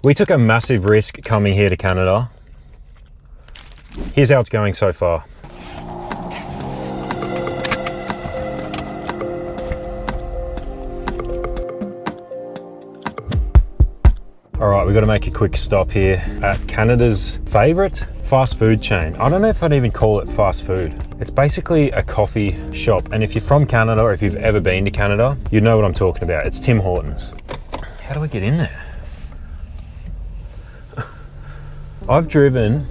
We took a massive risk coming here to Canada. Here's how it's going so far. All right, we've got to make a quick stop here at Canada's favorite fast food chain. I don't know if I'd even call it fast food. It's basically a coffee shop. And if you're from Canada or if you've ever been to Canada, you know what I'm talking about. It's Tim Hortons. How do I get in there? I've driven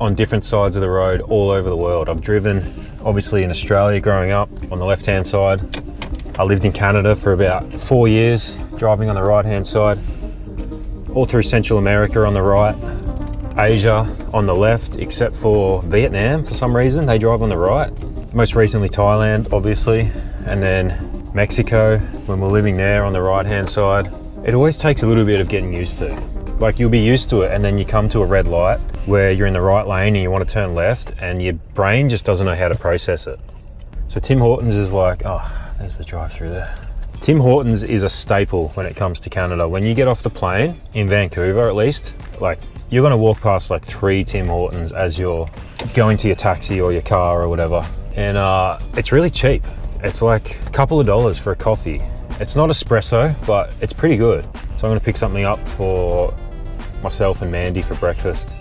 on different sides of the road all over the world. I've driven obviously in Australia growing up on the left-hand side. I lived in Canada for about 4 years, driving on the right-hand side. All through Central America on the right, Asia on the left, except for Vietnam for some reason, they drive on the right. Most recently Thailand, obviously, and then Mexico when we're living there on the right-hand side. It always takes a little bit of getting used to. Like you'll be used to it and then you come to a red light where you're in the right lane and you want to turn left and your brain just doesn't know how to process it. So Tim Hortons is like, oh, there's the drive-through there. Tim Hortons is a staple when it comes to Canada. When you get off the plane, in Vancouver at least, like you're gonna walk past like 3 Tim Hortons as you're going to your taxi or your car or whatever. And it's really cheap. It's like a couple of dollars for a coffee. It's not espresso, but it's pretty good. So I'm gonna pick something up for myself and Mandy for breakfast.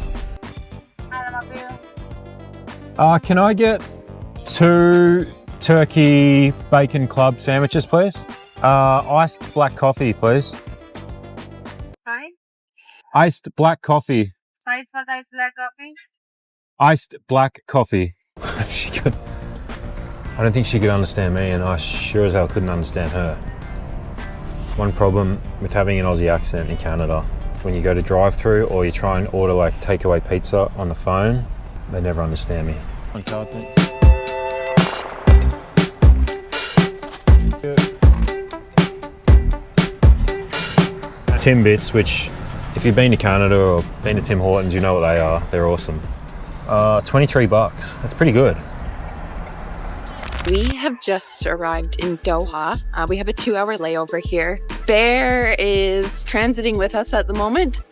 Can I get 2 turkey bacon club sandwiches, please? Iced black coffee, please. Sorry? Iced black coffee. Size for the iced black coffee? Iced black coffee. I don't think she could understand me, and I sure as hell couldn't understand her. One problem with having an Aussie accent in Canada, when you go to drive-through or you try and order like takeaway pizza on the phone, they never understand me. On card, thanks. Timbits, which if you've been to Canada or been to Tim Hortons, you know what they are. They're awesome. 23 bucks. That's pretty good. We have just arrived in Doha. We have a 2-hour layover here. Bear is transiting with us at the moment.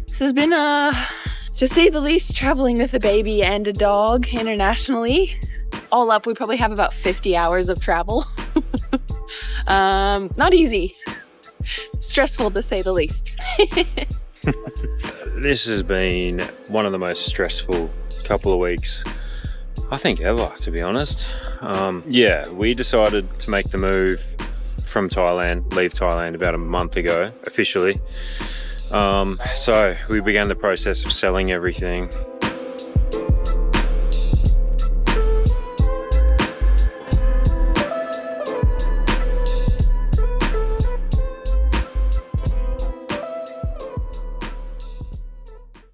This has been, to say the least, traveling with a baby and a dog internationally. All up, we probably have about 50 hours of travel. Not easy. Stressful to say the least. This has been one of the most stressful couple of weeks, I think ever, to be honest. Yeah, we decided to make the move from Thailand, leave Thailand about a month ago, officially. So we began the process of selling everything.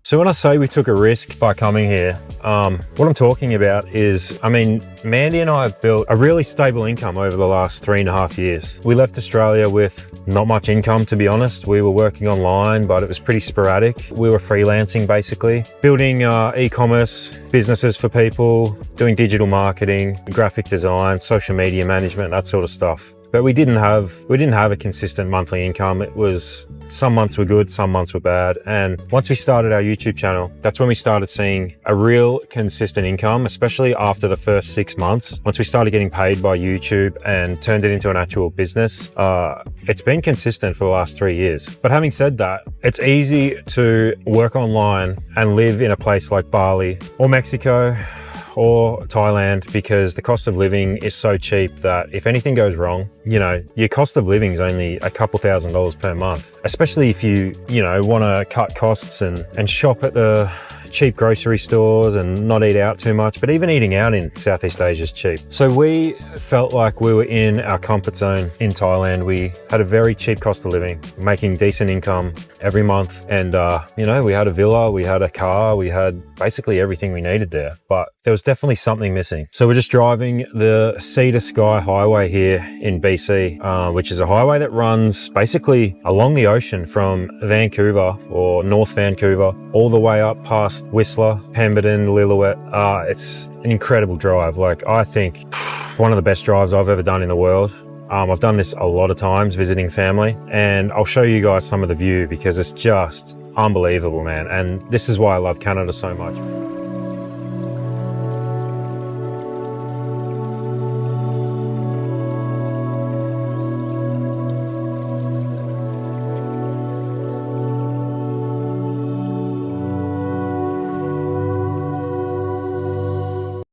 So when I say we took a risk by coming here, what I'm talking about is, I mean, Mandy and I have built a really stable income over the last 3.5 years. We left Australia with not much income, to be honest. We were working online, but it was pretty sporadic. We were freelancing basically, building e-commerce businesses for people, doing digital marketing, graphic design, social media management, that sort of stuff. But we didn't have a consistent monthly income. It was, some months were good, some months were bad. And once we started our YouTube channel, that's when we started seeing a real consistent income, especially after the first 6 months. Once we started getting paid by YouTube and turned it into an actual business, it's been consistent for the last 3 years. But having said that, it's easy to work online and live in a place like Bali or Mexico or Thailand, because the cost of living is so cheap that if anything goes wrong, you know, your cost of living is only a couple $1,000s per month, especially if you want to cut costs and shop at the cheap grocery stores and not eat out too much. But even eating out in Southeast Asia is cheap. So we felt like we were in our comfort zone in Thailand. We had a very cheap cost of living, making decent income every month. And, we had a villa, we had a car, we had basically everything we needed there. But there was definitely something missing. So we're just driving the Sea to Sky Highway here in BC, which is a highway that runs basically along the ocean from Vancouver or North Vancouver all the way up past Whistler, Pemberton, Lillooet. It's an incredible drive. Like, I think one of the best drives I've ever done in the world. I've done this a lot of times visiting family, and I'll show you guys some of the view because it's just unbelievable, man. And this is why I love Canada so much.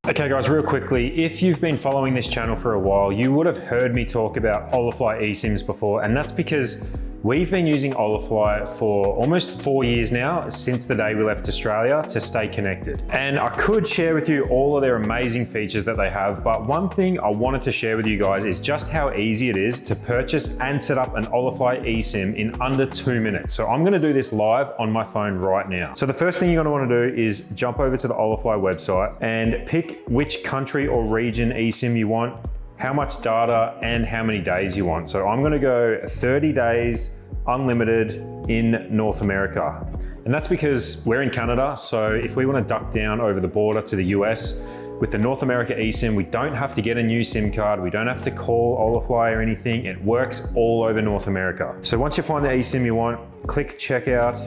Okay guys, real quickly, if you've been following this channel for a while, you would have heard me talk about Olifi eSIMs before, and that's because we've been using Olifi for almost 4 years now, since the day we left Australia, to stay connected. And I could share with you all of their amazing features that they have, but one thing I wanted to share with you guys is just how easy it is to purchase and set up an Olifi eSIM in under 2 minutes. So I'm gonna do this live on my phone right now. So the first thing you're gonna wanna do is jump over to the Olifi website and pick which country or region eSIM you want, how much data and how many days you want. So I'm gonna go 30 days unlimited in North America. And that's because we're in Canada, so if we wanna duck down over the border to the US, with the North America eSIM, we don't have to get a new SIM card, we don't have to call Olifi or anything, it works all over North America. So once you find the eSIM you want, click checkout,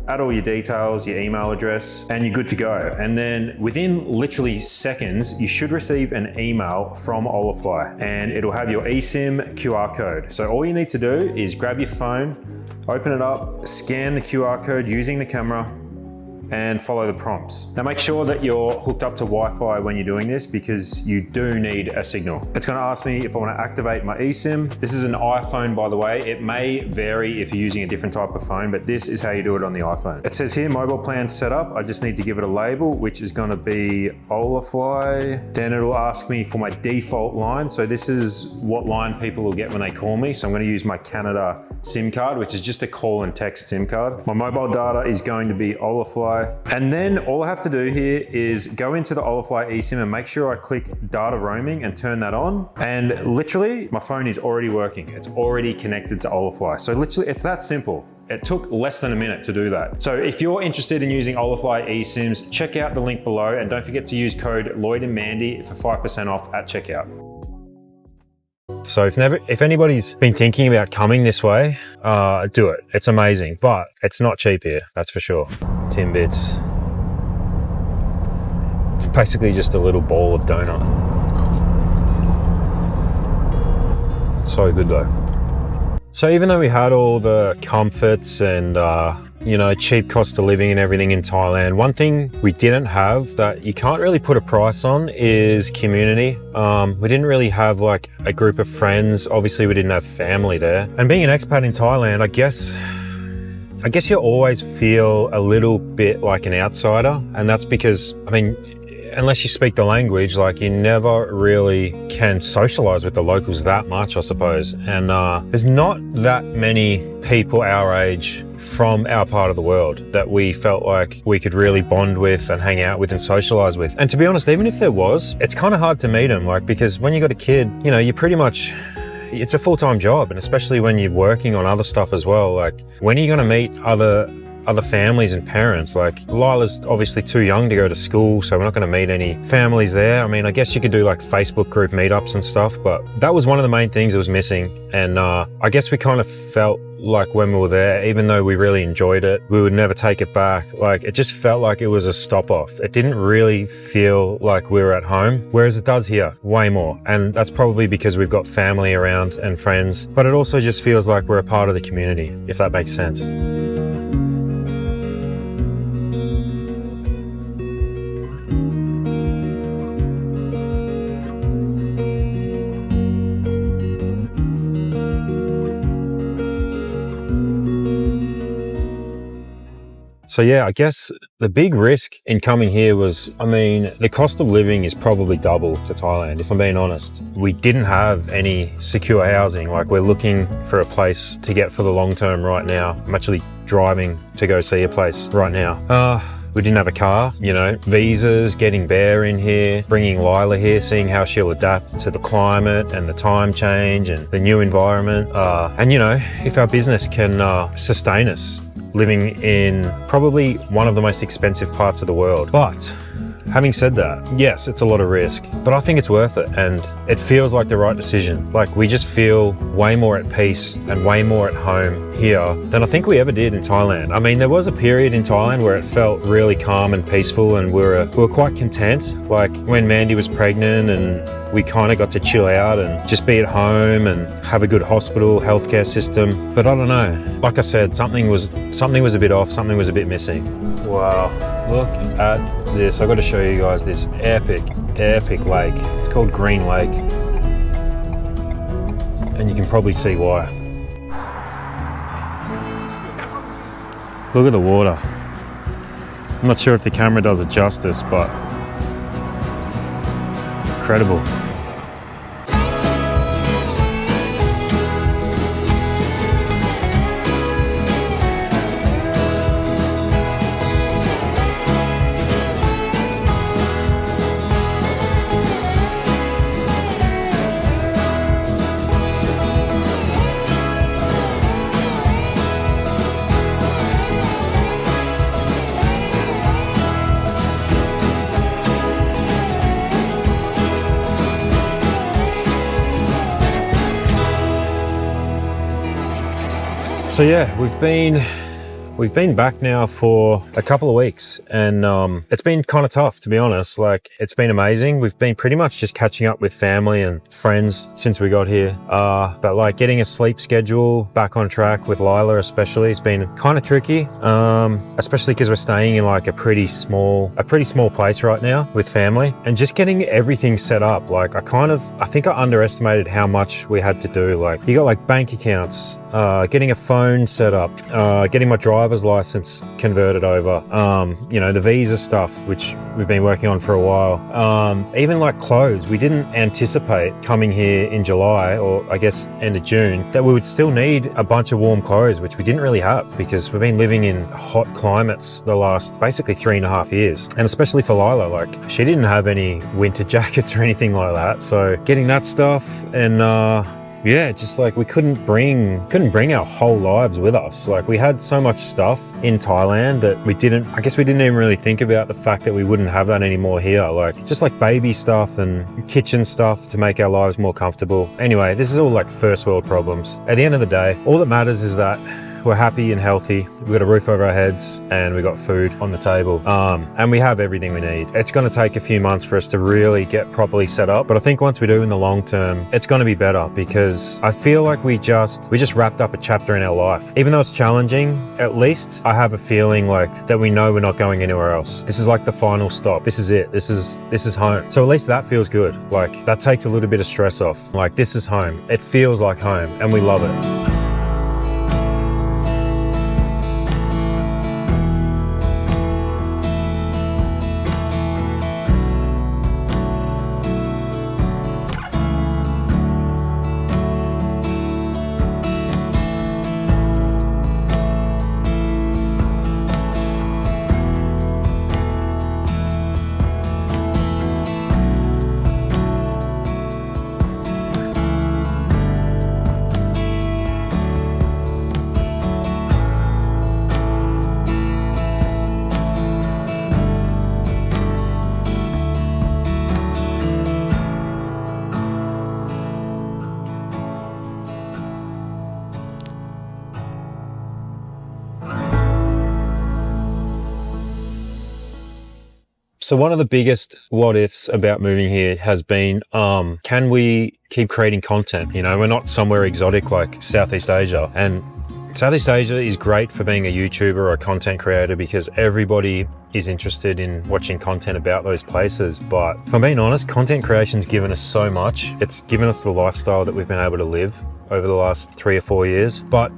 add all your details, your email address, and you're good to go. And then within literally seconds, you should receive an email from Olifi, and it'll have your eSIM QR code. So all you need to do is grab your phone, open it up, scan the QR code using the camera, and follow the prompts. Now make sure that you're hooked up to Wi-Fi when you're doing this, because you do need a signal. It's gonna ask me if I wanna activate my eSIM. This is an iPhone, by the way. It may vary if you're using a different type of phone, but this is how you do it on the iPhone. It says here, mobile plan set up. I just need to give it a label, which is gonna be Olifi. Then it'll ask me for my default line. So this is what line people will get when they call me. So I'm gonna use my Canada SIM card, which is just a call and text SIM card. My mobile data is going to be Olifi. And then all I have to do here is go into the Olifi eSIM and make sure I click data roaming and turn that on. And literally my phone is already working. It's already connected to Olifi. So literally it's that simple. It took less than a minute to do that. So if you're interested in using Olifi eSIMs, check out the link below and don't forget to use code Lloyd and Mandy for 5% off at checkout. So if anybody's been thinking about coming this way, do it. It's amazing, but it's not cheap here, that's for sure. Timbits. It's basically just a little ball of donut. So good though. So even though we had all the comforts and you know, cheap cost of living and everything in Thailand, one thing we didn't have that you can't really put a price on is community. We didn't really have like a group of friends. Obviously we didn't have family there. And being an expat in Thailand, I guess you always feel a little bit like an outsider. And that's because, I mean, unless you speak the language, like you never really can socialize with the locals that much, I suppose. And there's not that many people our age from our part of the world that we felt like we could really bond with and hang out with and socialize with. And to be honest, even if there was, it's kind of hard to meet them, like, because when you got a kid, you know, you pretty much, it's a full-time job, and especially when you're working on other stuff as well. Like, when are you going to meet other families and parents? Like, Lila's obviously too young to go to school, so we're not going to meet any families there. I mean, I guess you could do like Facebook group meetups and stuff, but that was one of the main things that was missing. And I guess we kind of felt like when we were there, even though we really enjoyed it, we would never take it back. Like, it just felt like it was a stop off. It didn't really feel like we were at home, whereas it does here way more. And that's probably because we've got family around and friends, but it also just feels like we're a part of the community, if that makes sense. So yeah, I guess the big risk in coming here was, I mean, the cost of living is probably double to Thailand, if I'm being honest. We didn't have any secure housing. Like, we're looking for a place to get for the long term right now. I'm actually driving to go see a place right now. We didn't have a car, you know, visas, getting Bear in here, bringing Lila here, seeing how she'll adapt to the climate and the time change and the new environment. And you know, if our business can sustain us living in probably one of the most expensive parts of the world. But having said that, yes, it's a lot of risk, but I think it's worth it, and it feels like the right decision. Like, we just feel way more at peace and way more at home here than I think we ever did in Thailand. I mean, there was a period in Thailand where it felt really calm and peaceful, and we were quite content. Like when Mandy was pregnant, and we kind of got to chill out and just be at home and have a good hospital healthcare system. But I don't know, like I said, something was a bit off, something was a bit missing. Wow, look at this. I've got to show you guys this epic lake. It's called Green Lake, and you can probably see why. Look at the water. I'm not sure if the camera does it justice, but incredible. So yeah, we've been back now for a couple of weeks, and it's been kind of tough, to be honest. Like, it's been amazing. We've been pretty much just catching up with family and friends since we got here. But like getting a sleep schedule back on track with Lila especially has been kind of tricky, especially because we're staying in like a pretty small place right now with family, and just getting everything set up. Like, I think I underestimated how much we had to do. Like, you got like bank accounts, getting a phone set up, getting my driver's license converted over, you know, the visa stuff, which we've been working on for a while, even like clothes. We didn't anticipate coming here in July, or I guess end of June, that we would still need a bunch of warm clothes, which we didn't really have because we've been living in hot climates the last basically 3.5 years. And especially for Lila, like, she didn't have any winter jackets or anything like that. So getting that stuff, and yeah, just like we couldn't bring our whole lives with us. Like, we had so much stuff in Thailand that we didn't even really think about the fact that we wouldn't have that anymore here. Like, just like baby stuff and kitchen stuff to make our lives more comfortable. Anyway, this is all like first world problems. At the end of the day, all that matters is that we're happy and healthy. We've got a roof over our heads, and we've got food on the table, and we have everything we need. It's going to take a few months for us to really get properly set up, but I think once we do, in the long term, it's going to be better, because I feel like we just wrapped up a chapter in our life. Even though it's challenging, at least I have a feeling like that we know we're not going anywhere else. This is like the final stop. This is it. This is home. So at least that feels good. Like, that takes a little bit of stress off. Like, this is home. It feels like home, and we love it. So one of the biggest what ifs about moving here has been, can we keep creating content? You know, we're not somewhere exotic like Southeast Asia, and Southeast Asia is great for being a YouTuber or a content creator because everybody is interested in watching content about those places. But if I'm being honest, content creation's given us so much. It's given us the lifestyle that we've been able to live over the last 3 or 4 years. But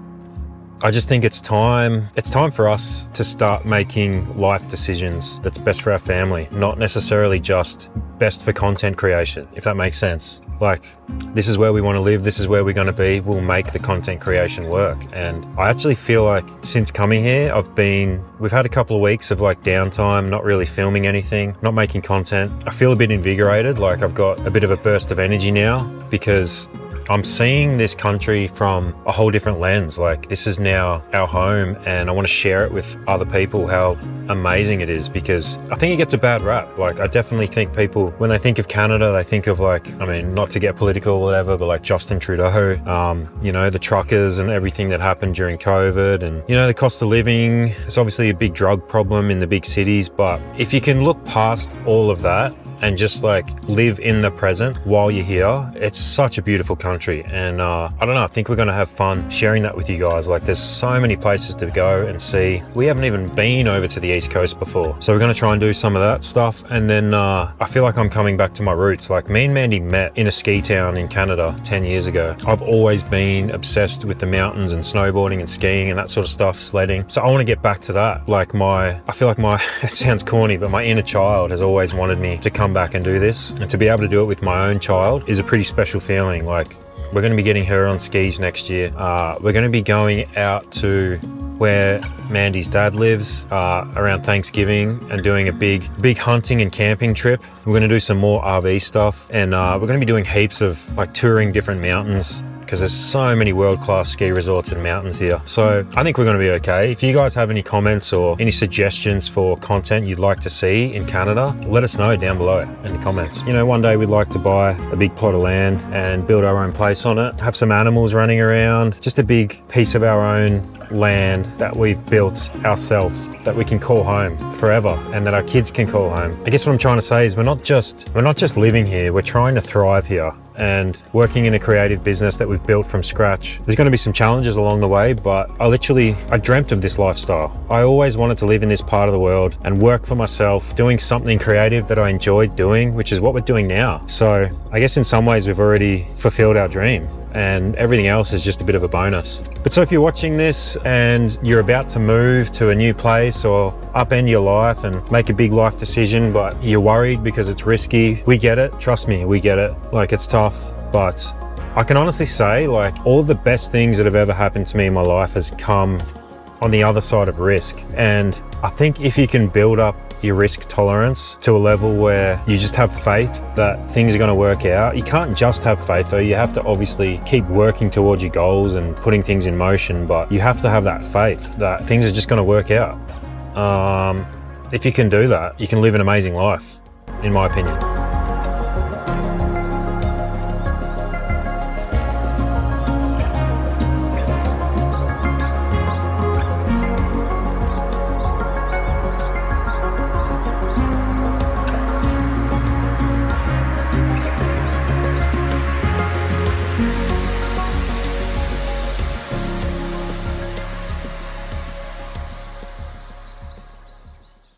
I just think it's time for us to start making life decisions that's best for our family, not necessarily just best for content creation, if that makes sense. Like, this is where we want to live, this is where we're going to be, we'll make the content creation work. And I actually feel like since coming here, we've had a couple of weeks of like downtime, not really filming anything, not making content. I feel a bit invigorated, like I've got a bit of a burst of energy now, because I'm seeing this country from a whole different lens. Like, this is now our home, and I want to share it with other people how amazing it is, because I think it gets a bad rap. Like, I definitely think people, when they think of Canada, they think of, like, I mean, not to get political or whatever, but like Justin Trudeau, you know, the truckers and everything that happened during COVID, and, you know, the cost of living. It's obviously a big drug problem in the big cities, but if you can look past all of that and just like live in the present while you're here, it's such a beautiful country. And I don't know, I think we're gonna have fun sharing that with you guys. Like, there's so many places to go and see. We haven't even been over to the East Coast before, so we're gonna try and do some of that stuff. And then I feel like I'm coming back to my roots. Like, me and Mandy met in a ski town in Canada 10 years ago. I've always been obsessed with the mountains and snowboarding and skiing and that sort of stuff, sledding. So I want to get back to that. Like, I feel like my, it sounds corny, but my inner child has always wanted me to come back and do this, and to be able to do it with my own child is a pretty special feeling. Like, we're going to be getting her on skis next year. We're going to be going out to where Mandy's dad lives around Thanksgiving and doing a big hunting and camping trip. We're going to do some more RV stuff, and we're going to be doing heaps of like touring different mountains, because there's so many world-class ski resorts and mountains here. So I think we're going to be okay. If you guys have any comments or any suggestions for content you'd like to see in Canada, let us know down below in the comments. You know, one day we'd like to buy a big plot of land and build our own place on it, have some animals running around, just a big piece of our own land that we've built ourselves, that we can call home forever, and that our kids can call home. I guess what I'm trying to say is we're not just living here, we're trying to thrive here and working in a creative business that we've built from scratch. There's going to be some challenges along the way, but I dreamt of this lifestyle. I always wanted to live in this part of the world and work for myself, doing something creative that I enjoyed doing, which is what we're doing now. So I guess in some ways we've already fulfilled our dream, and everything else is just a bit of a bonus. But so if you're watching this and you're about to move to a new place or upend your life and make a big life decision, but you're worried because it's risky, we get it. Trust me, we get it. Like, it's tough, but I can honestly say, like, all of the best things that have ever happened to me in my life has come on the other side of risk. And I think if you can build up your risk tolerance to a level where you just have faith that things are going to work out. You can't just have faith though, you have to obviously keep working towards your goals and putting things in motion, but you have to have that faith that things are just going to work out. If you can do that, you can live an amazing life, in my opinion.